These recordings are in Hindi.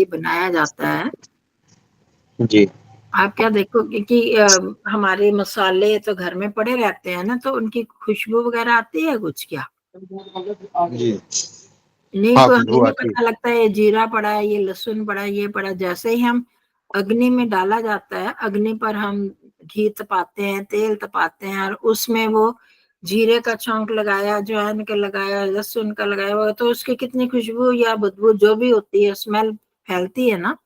यदि बनाया जाता है, जी आप क्या देखोगे कि हमारे मसाले तो घर में पड़े रहते हैं ना, तो उनकी खुशबू वगैरह आती है कुछ क्या? जी। नहीं, हाँ, को हमें खुशबू नहीं आती है। पता लगता है ये जीरा पड़ा है, ये लहसुन पड़ा है, ये पड़ा। जैसे ही हम अग्नि में डाला जाता है, अग्नि पर हम घी तपाते हैं, तेल तपाते हैं, और उसमें वो जीरे का छौंक लगाया, अजवाइन का लगाया, लहसुन का लगाया हुआ, तो उसकी कितनी खुशबू या बदबू जो भी होती है, स्मेल फैलती है ना,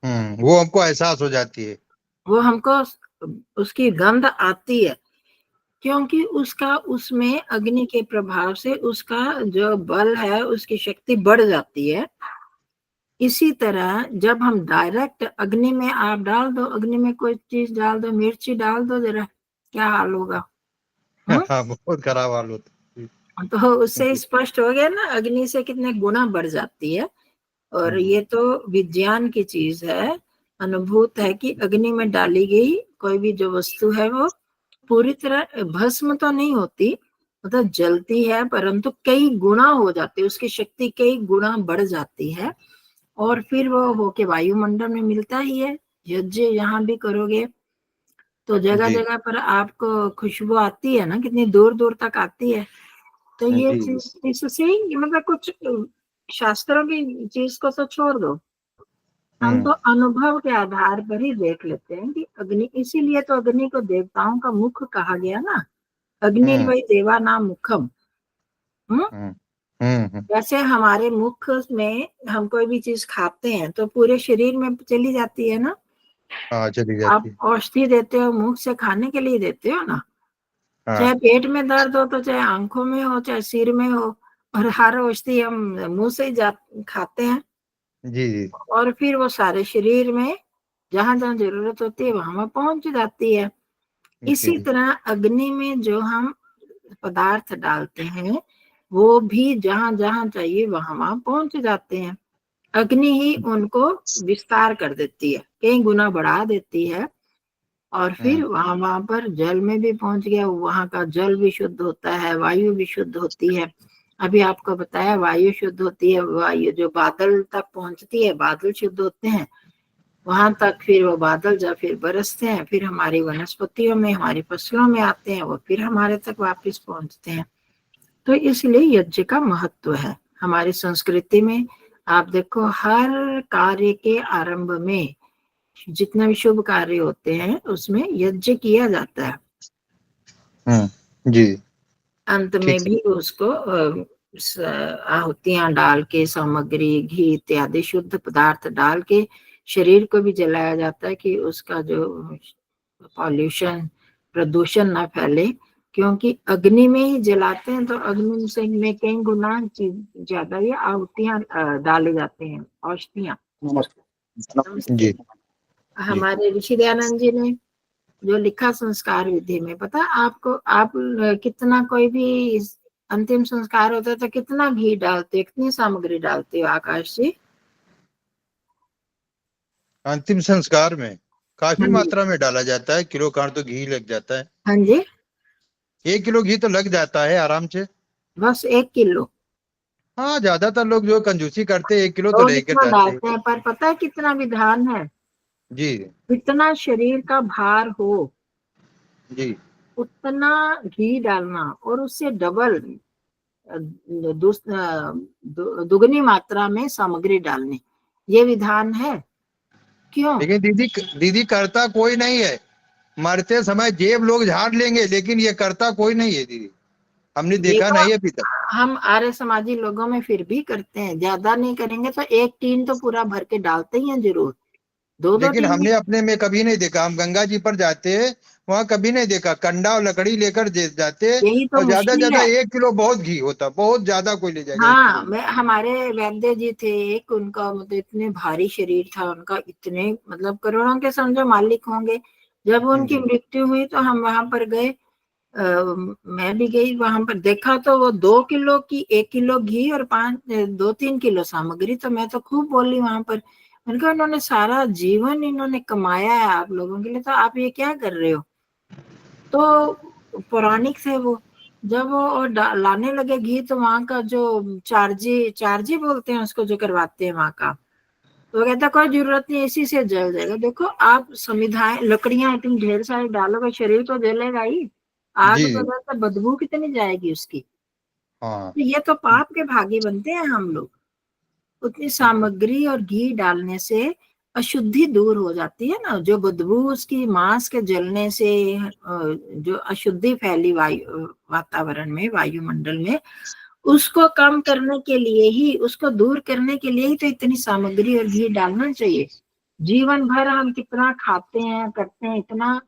वो हमको एहसास हो जाती है। वो हमको उसकी गंध आती है, क्योंकि उसका उसमें अग्नि के प्रभाव से उसका जो बल है, उसकी शक्ति बढ़ जाती है। इसी तरह जब हम डायरेक्ट अग्नि में आप डाल दो, अग्नि में कोई चीज डाल दो, मिर्ची डाल दो, जरा क्या हाल होगा? हम्म हाँ, बहुत खराब हाल होता है। तो उससे जी स्पष्ट हो गया ना, अग्नि से कितने गुना बढ़ जाती है। और जी ये तो विज्ञान की चीज है, अनुभूत है कि अग्नि में डाली गई कोई भी जो वस्तु है वो पूरी तरह भस्म तो नहीं होती, मतलब जलती है, परंतु कई गुना हो जाती है, उसकी शक्ति कई गुना बढ़ जाती है। और फिर वो होके वायुमंडल में मिलता ही है। यज्ञ यहाँ भी करोगे तो जगह जी जगह पर आपको खुशबू आती है ना, कितनी दूर दूर तक आती है। तो ये जी जी। चीज इससे ही मतलब कुछ शास्त्रों की चीज को तो छोड़ दो, हम तो अनुभव के आधार पर ही देख लेते हैं कि अग्नि, इसीलिए तो अग्नि को देवताओं का मुख कहा गया ना, हम्म अग्निर्वै देवा नाम मुखम। हम्म हम्म वैसे हमारे मुख में हम कोई भी चीज खाते हैं तो पूरे शरीर में चली जाती है ना। हाँ, चली आप जाती है। औषधि देते हो, मुंह से खाने के लिए देते हो ना, हाँ। चाहे पेट में दर्द हो तो चाहे आंखों में हो चाहे सिर में हो, और हर औषधि हम मुंह से ही खाते हैं। जी जी और फिर वो सारे शरीर में जहां जहां जरूरत होती है वहां पहुंच जाती है। जी इसी तरह अग्नि में जो हम पदार्थ डालते हैं वो भी जहां जहां चाहिए वहां वहां पहुंच जाते हैं। अग्नि ही उनको विस्तार कर देती है, कई गुना बढ़ा देती है। और फिर हम्म वहां वहां पर जल में भी पहुंच गया, वहां का जल भी शुद्ध होता है, वायु भी शुद्ध होती है। अभी आपको बताया वायु शुद्ध होती है, वायु जो बादल तक पहुंचती है, बादल शुद्ध होते हैं वहां तक, फिर वो बादल जब फिर बरसते हैं, फिर हमारी वनस्पतियों में, हमारी फसलों में आते हैं, वो फिर हमारे तक वापस पहुंचते हैं। तो इसलिए यज्ञ का महत्व है हमारी संस्कृति में। आप देखो हर कार्य के आरंभ में, जितने भी शुभ कार्य होते हैं उसमें यज्ञ किया जाता है। जी। अंत ठीक में है। भी उसको आहुतियां डाल के, सामग्री घी इत्यादि शुद्ध पदार्थ डाल के शरीर को भी जलाया जाता है कि उसका जो पॉल्यूशन, प्रदूषण ना फैले। क्योंकि अग्नि में ही जलाते हैं तो अग्नि से में कई गुना ज्यादा ये आहुतियां डाले जाते हैं, औषधियां। नमस्ते। जी जी। हमारे ऋषि दयानंद जी ने जो लिखा संस्कार विधि में, पता है आपको, आप कितना कोई भी अंतिम संस्कार होता है तो कितना घी डालते हो, कितनी सामग्री डालते हो आकाश जी? अंतिम संस्कार में काफी हाँ जी। मात्रा में डाला जाता है, किलो खान तो घी लग जाता है। हाँ जी। 1 किलो घी तो लग जाता है आराम से। बस 1 किलो? हाँ, ज्यादातर लोग जो कंजूसी करते हैं 1 किलो तो लोग लेकर इतना जाते हैं। डालते हैं, पर पता है कितना विधान है? जी जितना शरीर का भार हो जी। उतना घी डालना, और उससे डबल दुगनी मात्रा में सामग्री डालनी, ये विधान है। क्यों? लेकिन दीदी, दीदी करता कोई नहीं है। मरते समय जेब लोग झाड़ लेंगे, लेकिन ये करता कोई नहीं है दीदी। हमने देखा देखो, नहीं है अभी तक। हम आर्य समाजी लोगों में फिर भी करते हैं, ज्यादा नहीं करेंगे तो एक टीन तो पूरा भर के डालते ही हैं जरूर, दो दो लेकिन टीन भी। हमने अपने में कभी नहीं देखा। हम गंगा जी पर जाते हैं, वहां कभी नहीं देखा। कंडा और लकड़ी लेकर जाते, यही तो और ज्यादा मुश्किल ज्यादा है। 1 किलो बहुत घी होता, बहुत ज्यादा कोई ले जाएगा 1 किलो हाँ, घी। मैं, हमारे वैद्य जी थे एक, उनका मतलब इतने भारी शरीर था उनका, इतने मतलब करोड़ों के समझो मालिक होंगे। जब उनकी जी मृत्यु हुई तो हम वहां पर गए, मैं भी गई वहां पर, देखा तो वो 2 किलो की, 1 किलो घी और 2-3 किलो सामग्री। तो मैं तो खूब बोली वहां पर, मैंने कहा इन्होंने सारा जीवन इन्होंने कमाया है आप लोगों के लिए, तो आप ये क्या कर रहे हो? तो पौराणिक थे वो। जब वो और लाने लगे घी तो वहां का जो चार्जी चार्जी बोलते हैं उसको, जो करवाते हैं वहां का, तो कहता कोई जरूरत नहीं, इसी से जल जाएगा। देखो आप संविधान, लकड़ियां तुम ढेर सारी डालोगे, शरीर तो जलेगा ही। आग जी तो जी। जैसे बदबू कितनी जाएगी उसकी। हाँ। तो ये तो पाप के भागी बनते हैं हम लोग। उतनी सामग्री और घी डालने से अशुद्धि दूर हो जाती है ना, जो बदबू उसकी मांस के जलने से जो अशुद्धि फैली वायु वातावरण में, वायुमंडल में, उसको कम करने के लिए ही, उसको दूर करने के लिए ही तो इतनी सामग्री और घी डालना चाहिए। जीवन भर हम कितना खाते हैं, करते हैं, इतना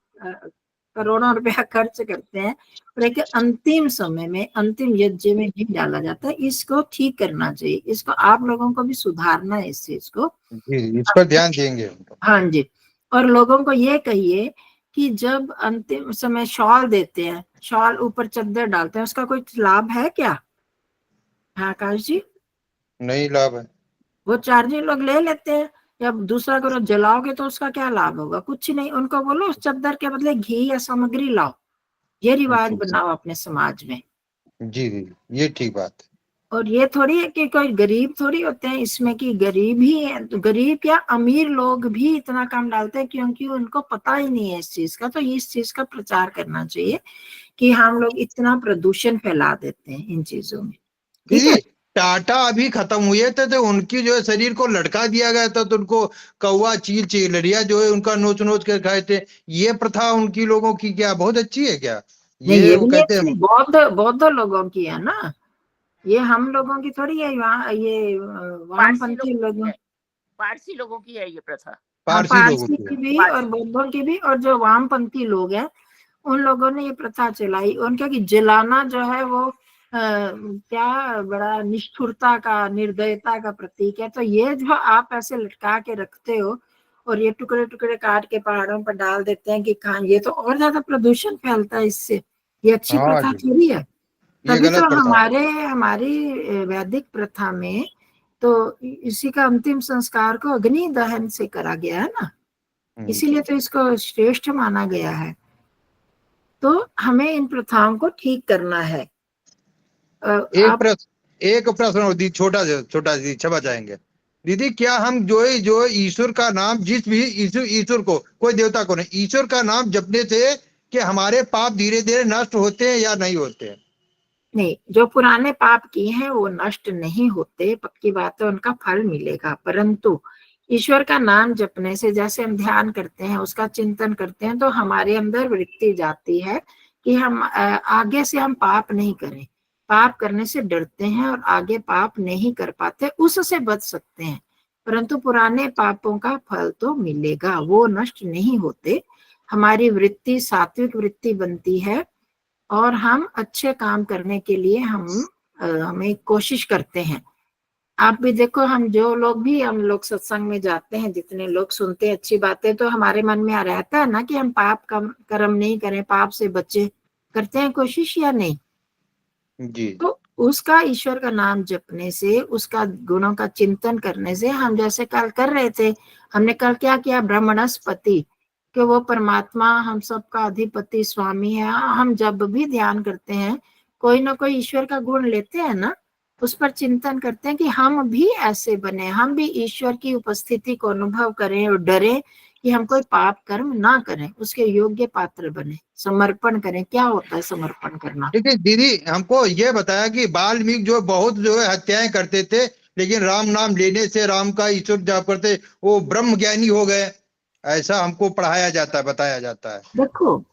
करोड़ों रुपया खर्च करते हैं, और एक अंतिम समय में, अंतिम यज्ञ में घी डाला जाता है। इसको ठीक करना चाहिए, इसको आप लोगों को भी सुधारना है, इस चीज को। जी जी, इस पर ध्यान देंगे हम तो। हाँ जी। और लोगों को ये कहिए कि जब अंतिम समय शॉल देते हैं, शॉल ऊपर चादर डालते हैं, उसका कोई लाभ है क्या? हाँ आकाश जी, नहीं लाभ है। वो चार्जिंग लोग ले लेते हैं। या दूसरा करो जलाओगे तो उसका क्या लाभ होगा? कुछ नहीं। उनको बोलो उस चादर के बदले घी या सामग्री लाओ, ये रिवाज जी बनाओ अपने समाज में। जी जी, ये ठीक बात है। और ये थोड़ी है कि कोई गरीब थोड़ी होते हैं इसमें, कि गरीब ही है, तो गरीब क्या अमीर लोग भी इतना कम डालते हैं, क्योंकि उनको पता ही नहीं है इस चीज का। तो इस चीज का प्रचार करना चाहिए कि हम लोग इतना प्रदूषण फैला देते हैं इन चीजों में। ठीक दीदी, है। टाटा अभी खत्म हुए थे तो उनकी जो है शरीर को लटका दिया गया था, तो उनको कौवा चील चिलरिया जो है उनका नोच नोच कर खाए थे। ये प्रथा उनकी लोगों की क्या बहुत अच्छी है क्या? नहीं, ये ये वो भी नहीं कहते अच्छी, हैं। बौद्ध बौद्ध लोगों की है ना, ये हम लोगों की थोड़ी है। ये पारसी वामपंथी लोगों की लोगों। है, पारसी लोगों की है ये प्रथा। हाँ, पारसी लोगों पारसी की की है। भी और पारसी। बौद्धों की भी, और जो वामपंथी लोग हैं उन लोगों ने ये प्रथा चलाई। उनका कि जलाना जो है वो क्या बड़ा निष्ठुरता का, निर्दयता का प्रतीक है। तो ये जो आप ऐसे लटका के रखते हो और ये टुकड़े टुकड़े काट के पहाड़ों पर डाल देते हैं कि खाएं, ये तो और ज्यादा प्रदूषण फैलता है इससे। ये अच्छी हाँ प्रथा जी, थोड़ी है। ये तभी गलत तो प्रथा है। हमारी वैदिक प्रथा में तो इसी का अंतिम संस्कार को अग्नि दहन से करा गया है ना, जी। इसीलिए तो इसको श्रेष्ठ माना गया है। तो हमें इन प्रथाओं को ठीक करना है। एक आप प्रश्न, एक प्रश्न और दी, छोटा छोटा दी, क्षमा चाहेंगे दीदी। क्या हम जो ईश्वर का नाम, जिस भी ईश्वर ईश्वर को, कोई देवता को नहीं, ईश्वर का नाम जपने से कि हमारे पाप धीरे धीरे नष्ट होते हैं या नहीं होते हैं? नहीं, जो पुराने पाप किए हैं वो नष्ट नहीं होते, पक्की बात है, उनका फल मिलेगा। परंतु ईश्वर का नाम जपने से, जैसे हम ध्यान करते हैं, उसका चिंतन करते हैं, तो हमारे अंदर वृत्ति जाती है कि हम आगे से हम पाप नहीं करें। पाप करने से डरते हैं और आगे पाप नहीं कर पाते, उससे बच सकते हैं। परंतु पुराने पापों का फल तो मिलेगा, वो नष्ट नहीं होते। हमारी वृत्ति सात्विक वृत्ति बनती है और हम अच्छे काम करने के लिए हमें कोशिश करते हैं। आप भी देखो, हम लोग सत्संग में जाते हैं, जितने लोग सुनते हैं अच्छी बातें, तो हमारे मन में रहता है ना कि हम पाप कर्म नहीं करें, पाप से बचे, करते हैं कोशिश या नहीं? जी तो उसका ईश्वर का नाम जपने से, उसका गुणों का चिंतन करने से, हम जैसे कल कर रहे थे, हमने कल क्या किया, ब्रह्मणस्पति, कि वो परमात्मा हम सबका अधिपति स्वामी है। हम जब भी ध्यान करते हैं, कोई ना कोई ईश्वर का गुण लेते हैं ना, उस पर चिंतन करते हैं कि हम भी ऐसे बने, हम भी ईश्वर की उपस्थिति को अनुभव करें और डरे कि हम कोई पाप कर्म ना करें, उसके योग्य पात्र बने, समर्पण करें। क्या होता है समर्पण करना? देखिए दीदी, हमको ये बताया कि वाल्मीकि जो बहुत जो है हत्याएं करते थे, लेकिन राम नाम लेने से, राम का ईश्वर जाप करते, वो ब्रह्म ज्ञानी हो गए। ऐसा हमको पढ़ाया जाता है, बताया जाता है। देखो,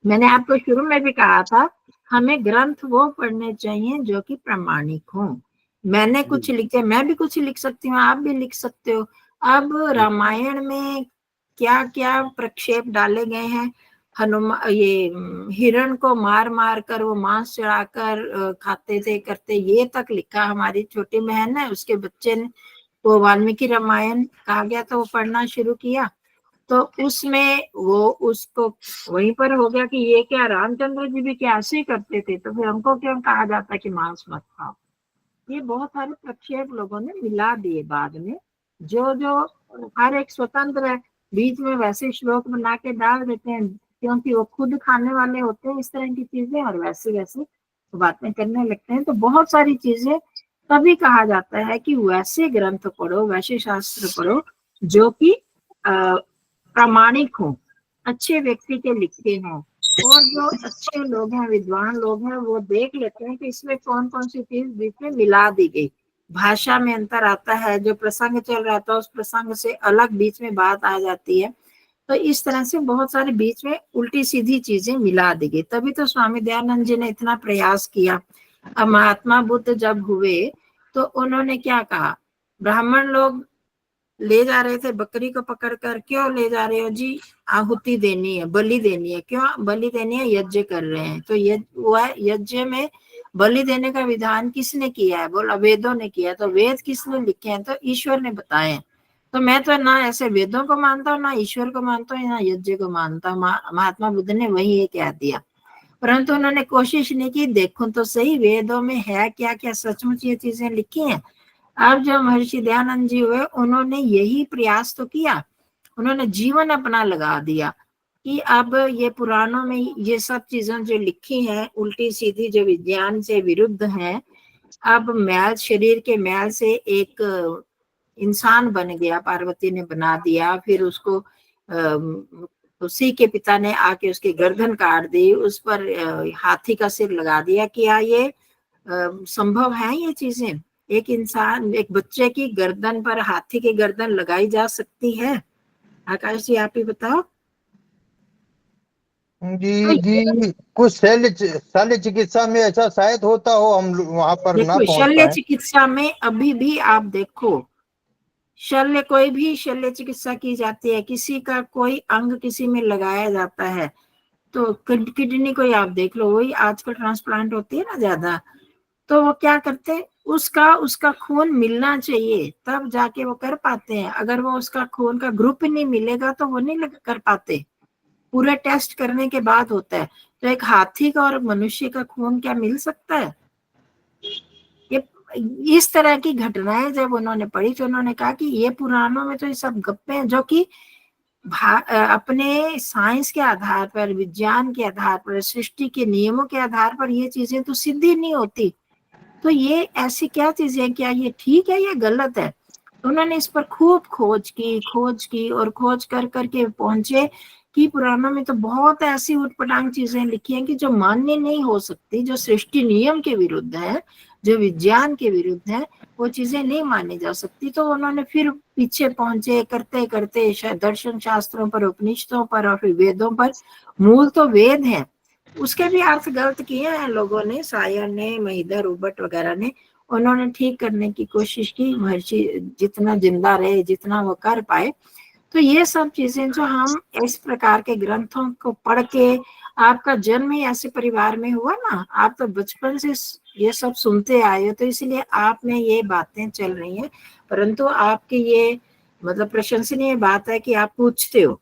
मैंने आपको शुरू में भी कहा था, हमें ग्रंथ वो पढ़ने चाहिए जो कि प्रामाणिक हो। मैंने जी कुछ लिखे, मैं भी कुछ लिख सकती हूँ, आप भी लिख सकते हो। अब जी। रामायण में क्या क्या प्रक्षेप डाले गए हैं। हनुमान, ये हिरण को मार मार कर वो मांस चढ़ाकर खाते थे, करते, ये तक लिखा। हमारी छोटी बहन है, उसके बच्चे ने वो वाल्मीकि रामायण कहा गया था, वो पढ़ना शुरू किया। तो उसमें वो उसको वहीं पर हो गया कि ये क्या, रामचंद्र जी भी क्या ऐसे ही करते थे, तो फिर हमको क्यों कहा जाता है कि मांस मत खाओ? ये बहुत सारे प्रक्षेप लोगों ने मिला दिए बाद में, जो जो हर एक स्वतंत्र है, बीच में वैसे श्लोक बना के डाल देते हैं, क्योंकि वो खुद खाने वाले होते हैं इस तरह की चीजें, और वैसे वैसे बातें करने लगते हैं। तो बहुत सारी चीजें तभी कहा जाता है कि वैसे ग्रंथ पढ़ो, वैसे शास्त्र पढ़ो जो कि प्रामाणिक हो, अच्छे व्यक्ति के लिखे हों, और जो अच्छे लोग हैं, विद्वान लोग हैं, वो देख लेते हैं कि इसमें कौन कौन सी चीज बीच में मिला दी गई। भाषा में अंतर आता है, जो प्रसंग चल रहा था उस प्रसंग से अलग बीच में बात आ जाती है, तो इस तरह से बहुत सारे बीच में उल्टी सीधी चीजें मिला दी गई। तभी तो स्वामी दयानंद जी ने इतना प्रयास किया। अब महात्मा बुद्ध जब हुए तो उन्होंने क्या कहा, ब्राह्मण लोग ले जा रहे थे बकरी को पकड़ कर, क्यों ले जा रहे हो जी, आहुति देनी है, बलि देनी है। क्यों बलि देनी है, यज्ञ कर रहे हैं। तो यज्ञ में बलि देने का विधान किसने किया है, बोला वेदों ने किया है। तो वेद किसने लिखे हैं, तो ईश्वर ने बताए हैं। तो मैं तो ना ऐसे वेदों को मानता हूँ, ना ईश्वर को मानता हूँ, ना यज्ञ को मानता हूँ। महात्मा बुद्ध ने वही ये कह दिया, परंतु उन्होंने कोशिश नहीं की, देखो तो सही वेदों में है क्या क्या, सचमुच ये चीजें लिखी हैं। अब जो महर्षि दयानंद जी हुए, उन्होंने यही प्रयास तो किया, उन्होंने जीवन अपना लगा दिया कि अब ये पुराणों में ये सब चीजें जो लिखी हैं उल्टी सीधी, जो विज्ञान से विरुद्ध हैं, अब मैल, शरीर के मैल से एक इंसान बन गया, पार्वती ने बना दिया। फिर उसको उसी के पिता ने आके उसकी गर्दन काट दी, उस पर हाथी का सिर लगा दिया। क्या ये संभव है ये चीजें? एक इंसान, एक बच्चे की गर्दन पर हाथी की गर्दन लगाई जा सकती है? आकाश जी आप ही बताओ। जी जी, कुछ शल्य चिकित्सा में ऐसा शायद होता हो, हम वहां पर ना देखो पहुंच शल्य पाए। चिकित्सा में अभी भी आप देखो, शल्य, कोई भी शल्य चिकित्सा की जाती है, किसी का कोई अंग किसी में लगाया जाता है, तो किडनी को आप देख लो, वही आजकल ट्रांसप्लांट होती है ना ज्यादा, तो वो क्या करते हैं, उसका खून मिलना चाहिए तब जाके वो कर पाते हैं। अगर वो उसका खून का ग्रुप ही नहीं मिलेगा तो वो नहीं कर पाते, पूरे टेस्ट करने के बाद होता है। तो एक हाथी का और मनुष्य का खून क्या मिल सकता है? ये इस तरह की घटनाएं जब उन्होंने पढ़ी तो उन्होंने कहा कि ये पुराणों में तो ये सब गप्पे हैं, जो कि अपने साइंस के आधार पर, विज्ञान के आधार पर, सृष्टि के नियमों के आधार पर ये चीजें तो सिद्ध ही नहीं होती। तो ये ऐसी क्या चीजें, क्या ये ठीक है या गलत है? तो उन्होंने इस पर खूब खोज की और खोज कर करके पहुंचे कि पुराणों में तो बहुत ऐसी उटपटांग चीजें लिखी हैं कि जो मान्य नहीं हो सकती, जो सृष्टि नियम के विरुद्ध है, जो विज्ञान के विरुद्ध है, वो चीजें नहीं मानी जा सकती। तो उन्होंने फिर पीछे पहुंचे, करते करते दर्शन शास्त्रों पर, उपनिषदों पर और फिर वेदों पर। मूल तो वेद है, उसके भी अर्थ गलत किए हैं लोगों ने, सायर ने, महिधर, उबट वगैरह ने। उन्होंने ठीक करने की कोशिश की, महर्षि जितना जिंदा रहे, जितना वो कर पाए। तो ये सब चीजें जो हम इस प्रकार के ग्रंथों को पढ़ के, आपका जन्म ही ऐसे परिवार में हुआ ना, आप तो बचपन से ये सब सुनते आए हो, तो इसलिए आप में ये बातें चल रही हैं। परंतु आपकी ये मतलब प्रशंसनीय बात है कि आप पूछते हो,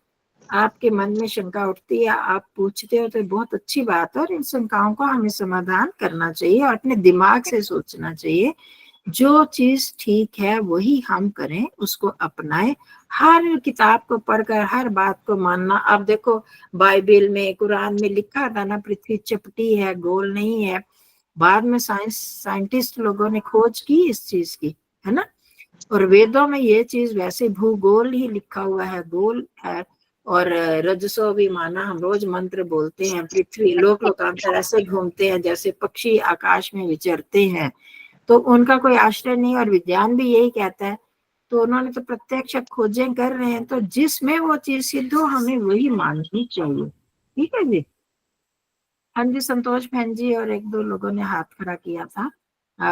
आपके मन में शंका उठती है, आप पूछते हो, तो बहुत अच्छी बात है। और इन शंकाओं का हमें समाधान करना चाहिए और अपने दिमाग से सोचना चाहिए। जो चीज ठीक है वही हम करें, उसको अपनाएं। हर किताब को पढ़कर हर बात को मानना। अब देखो बाइबल में, कुरान में लिखा था ना, पृथ्वी चपटी है, गोल नहीं है। बाद में साइंटिस्ट लोगों ने खोज की इस चीज की, है ना। और वेदों में ये चीज वैसे भूगोल ही लिखा हुआ है, गोल है। और रजसो भी माना, हम रोज मंत्र बोलते हैं, पृथ्वी लोकांतर ऐसे घूमते हैं जैसे पक्षी आकाश में विचरते हैं, तो उनका कोई आश्रय नहीं। और विज्ञान भी यही कहता है। तो उन्होंने तो प्रत्यक्ष खोजें कर रहे हैं, तो जिसमें वो चीज सिद्ध हो हमें वही माननी चाहिए। ठीक है जी। हाँ जी, संतोष बहन जी और एक दो लोगों ने हाथ खड़ा किया था,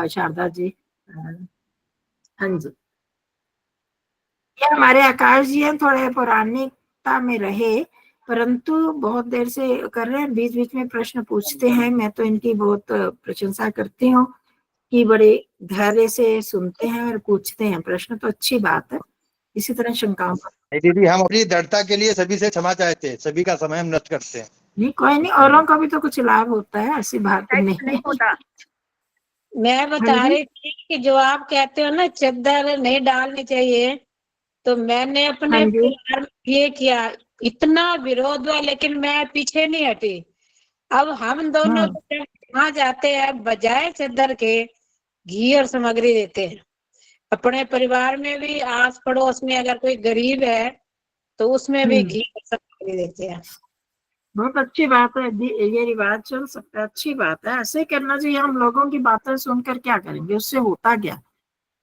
शारदा जी। हाँ जी, ये हमारे आकाश जी हैं, थोड़े पौराणिकता में रहे, परंतु बहुत देर से कर रहे हैं, बीच बीच में प्रश्न पूछते हैं। मैं तो इनकी बहुत प्रशंसा करती हूँ कि बड़े धैर्य से सुनते हैं और पूछते हैं प्रश्न, तो अच्छी बात है। इसी तरह शंकाओं का नहीं दीदी, हम अपनी दृढ़ता के लिए सभी से क्षमा चाहते हैं, सभी का समय हम नष्ट करते हैं। नहीं, कोई नहीं, औरों का भी तो कुछ लाभ होता है, ऐसी बात नहीं नहीं है। होता। मैं बता हाँ जी। रही थी कि जो आप कहते हो ना चद्दर नहीं डालनी चाहिए, तो मैंने अपने हाँ जी। परिवार में ये किया, इतना विरोध हुआ लेकिन मैं पीछे नहीं हटी। अब हम दोनों जब वहां जाते हैं, बजाय चद्दर के घी और सामग्री देते हैं। अपने परिवार में भी, आस पड़ोस में अगर कोई गरीब है तो उसमें भी घी और सामग्री देते हैं। बहुत अच्छी बात है, ये रिवाज चल सकता है, अच्छी बात है, ऐसे ही करना चाहिए। हम लोगों की बातें सुनकर क्या करेंगे, उससे होता क्या?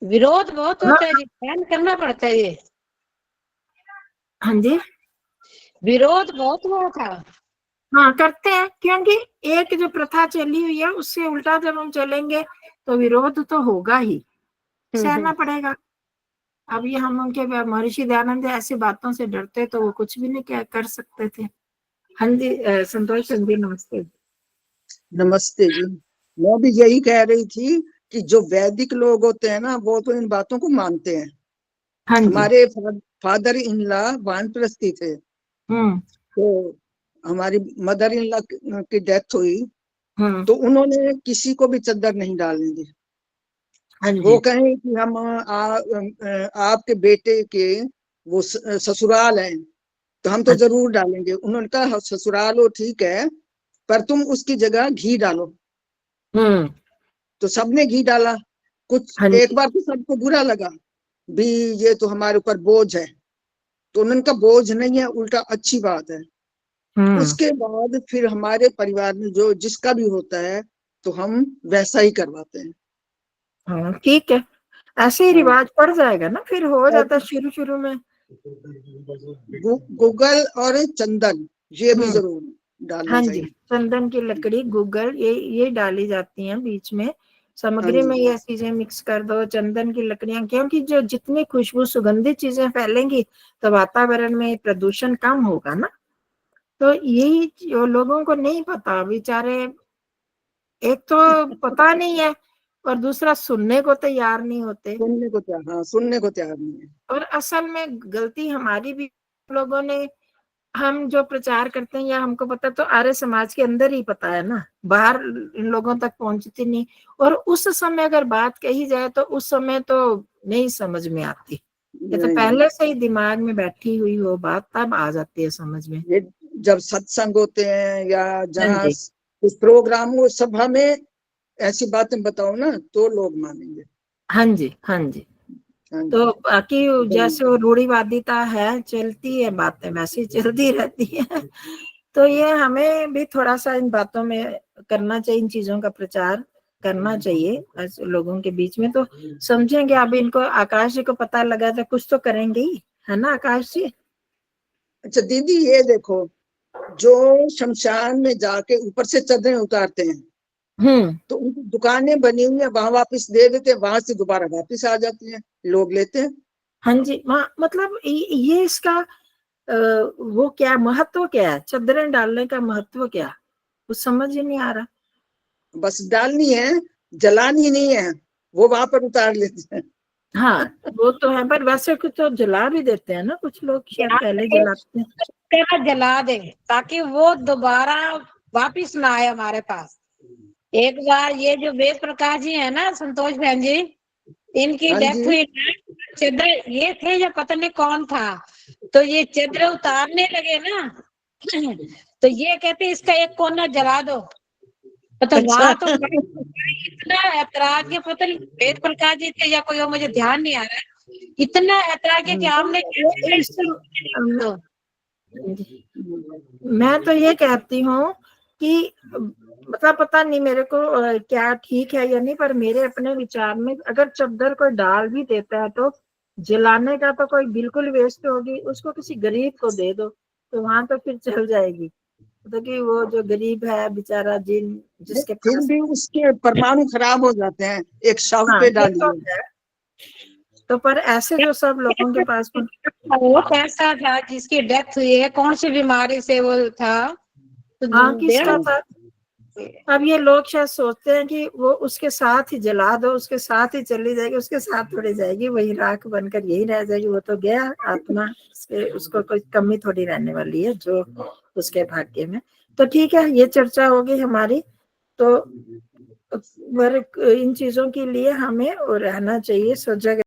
विरोध बहुत होता है जी, सहन करना पड़ता है ये। हाँ जी, विरोध बहुत हुआ था। हाँ करते हैं, क्योंकि एक जो प्रथा चली हुई है उससे उल्टा जब हम चलेंगे तो विरोध तो होगा ही, सहना पड़ेगा। अब ये हम उनके महर्षि दयानंद ऐसी बातों से डरते तो वो कुछ भी नहीं कर सकते थे। हाँ जी, संतोष जी नमस्ते। नमस्ते जी। मैं भी यही कह रही थी कि जो वैदिक लोग होते हैं ना, वो तो इन बातों को मानते हैं। हाँ जी। हमारे फादर इन लॉ वानप्रस्थी थे, तो हमारी मदर इन लॉ की डेथ हुई तो उन्होंने किसी को भी चद्दर नहीं डालने दी। हाँ वो जी। कहें कि हम आपके बेटे के वो ससुराल हैं तो हम तो अच्छा। जरूर डालेंगे। उन्होंने कहा ससुराल हो ठीक है, पर तुम उसकी जगह घी डालो। तो सबने घी डाला। कुछ हाँ एक जी। बार तो सबको बुरा लगा भी, ये तो हमारे ऊपर बोझ है। तो उन्होंने कहा बोझ नहीं है, उल्टा अच्छी बात है। उसके बाद फिर हमारे परिवार में जो जिसका भी होता है तो हम वैसा ही करवाते हैं। हाँ ठीक है, ऐसे ही हाँ। रिवाज पड़ जाएगा ना, फिर हो और जाता शुरू शुरू में। गूगल और चंदन ये भी जरूर डालना हाँ जी, चाहिए। चंदन की लकड़ी, गूगल, ये डाली जाती हैं बीच में। हाँ सामग्री में जी। ये चीजें मिक्स कर दो, चंदन की लकड़ियां, क्योंकि जो जितनी खुशबू सुगंधित चीजें फैलेंगी तो वातावरण में प्रदूषण कम होगा ना। तो यही जो लोगों को नहीं पता, बेचारे, एक तो पता नहीं है और दूसरा सुनने को तैयार नहीं होते। सुनने को तैयार नहीं है। और असल में गलती हमारी भी, लोगों ने, हम जो प्रचार करते हैं या हमको पता तो आर्य समाज के अंदर ही पता है ना, बाहर इन लोगों तक पहुंचती नहीं। और उस समय अगर बात कही जाए तो उस समय तो नहीं समझ में आती, ये तो पहले से ही दिमाग में बैठी हुई हो बात, तब आ जाती है समझ में। ये जब सत्संग होते हैं या हाँ जहाँ जी। कुछ प्रोग्राम हो, सभा में ऐसी बातें बताओ ना तो लोग मानेंगे। हाँ जी। हाँ जी। हाँ तो जी। बाकी जैसे वो रूढ़िवादिता है, चलती है बातें वैसे ही चलती रहती है। तो ये हमें भी थोड़ा सा इन बातों में करना चाहिए, इन चीजों का प्रचार करना चाहिए ऐसे लोगों के बीच में, तो समझेंगे। अब इनको आकाश जी को पता लगा तो कुछ तो करेंगे ही, है ना आकाश जी? अच्छा दीदी, ये देखो, जो शमशान में जाके ऊपर से चादरें उतारते हैं तो उनकी दुकानें बनी हुई है, वहां वापस दे देते हैं, वहां से दोबारा वापस आ जाती हैं, लोग लेते हैं। हाँ जी, वहाँ मतलब ये इसका वो क्या महत्व, क्या है चादरें डालने का महत्व, क्या कुछ समझ ही नहीं आ रहा। बस डालनी है, जलानी नहीं है, वो वहां पर उतार लेते हैं। हाँ वो तो है, पर वैसे कुछ तो जला भी देते हैं ना, कुछ लोग शायद पहले जलाते हैं। तेरा जला दे ताकि वो दोबारा वापिस ना आए हमारे पास। एक बार ये जो वेद प्रकाश जी है ना, संतोष बहन जी, इनकी हाँ डेथ जी। हुई ना, चद्र ये थे या पता नहीं कौन था, तो ये चद्र उतारने लगे ना, तो ये कहते इसका एक कोना जला दो। तो अच्छा। वहां तो इतना ऐतराज के, पता नहीं वेद प्रकाश जी थे या कोई और, मुझे ध्यान नहीं आ रहा है, इतना ऐतराज के कि आपने तो मैं तो ये कहती हूँ कि मतलब पता नहीं मेरे को क्या ठीक है या नहीं, पर मेरे अपने विचार में अगर चद्दर कोई डाल भी देता है तो जलाने का तो कोई बिल्कुल वेस्ट होगी, उसको किसी गरीब को दे दो तो वहां तो फिर चल जाएगी। तो कि वो जो गरीब है बेचारा, जिसके फिर पास, भी उसके परमाणु खराब हो जाते हैं, एक शव हाँ पे ये तो डालिए। है। तो पर ऐसे जो सब लोगों के पास, वो कैसा था जिसकी डेथ हुई है, कौन सी बीमारी से वो था, तो हाँ देना किसका था? अब ये लोग शायद सोचते हैं कि वो उसके साथ ही जला दो, उसके साथ ही चली जाएगी, उसके साथ थोड़ी जाएगी, वही राख बनकर यही रह जाएगी, वो तो गया आत्मा, उसको कोई कमी थोड़ी रहने वाली है जो उसके भाग्य में। तो ठीक है, ये चर्चा होगी हमारी। तो इन चीजों के लिए हमें रहना चाहिए सजग।